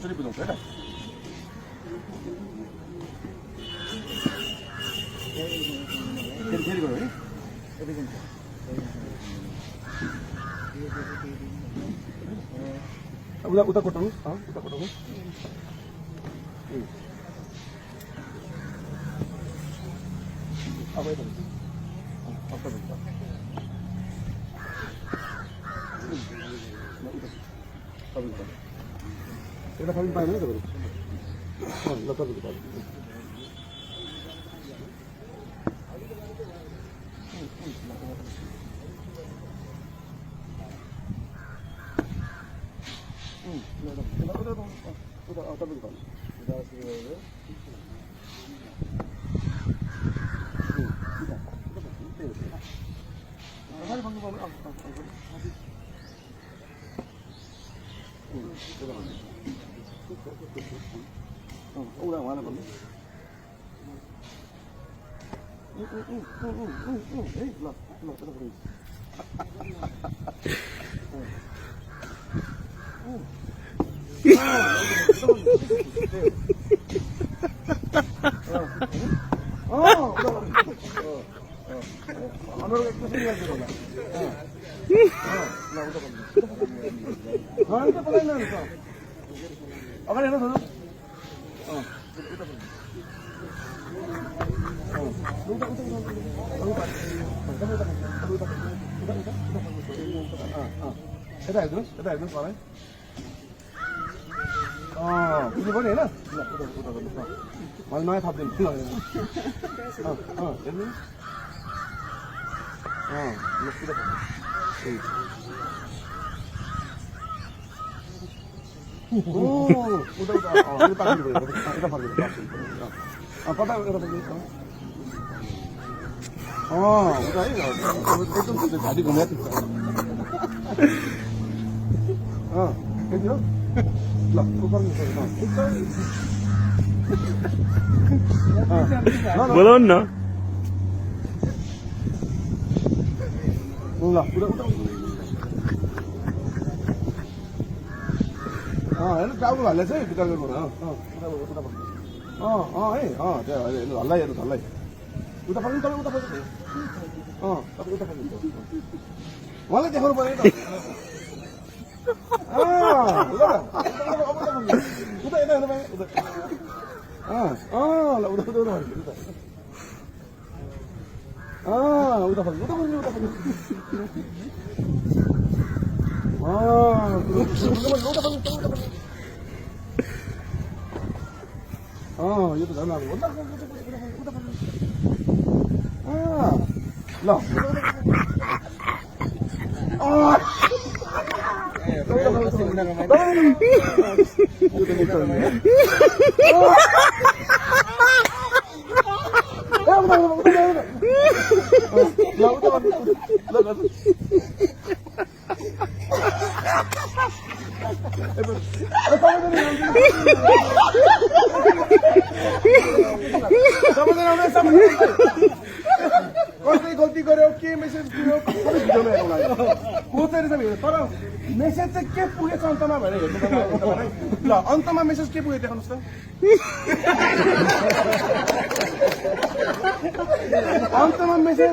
छिटो बुझाउँछ है त फेरि गयो है उता उता कोटाउनु उता कोटाउनु अब यता एउटा फाइल पाएन नि अगाडि हेर्नु यता हेर्नुहोस् मलाई बुझ्नु पर्ने होइन मैले नयाँ थपिदिनु हेर्नु उता कता उता है एकदम घाँटी घुमेको थियो ल बोलाउनु न ल उता हेर्नु टाउको हल्ला चाहिँ विचार गर्नु है त्यो हल्ला हेर्नु हल्ला उता फर्किनु तपाईँ उता फर्किनु तपाईँ उता फर्किनु उहाँलाई देखाउनु पऱ्यो नि त उता यता हेर्नु पाएँ उता ल उता उता उता फर्किनु उता फर्किनु उता फर्किनु उता फर्किनु यो त झन् अब ल कसले गल्ती गर्यो के मेसेज दियो तर मेसेज चाहिँ के पुगेछ अन्तमा भनेर हेर्नु ल अन्तमा मेसेज के पुग्यो देखाउनुहोस् त अन्तमा मेसेज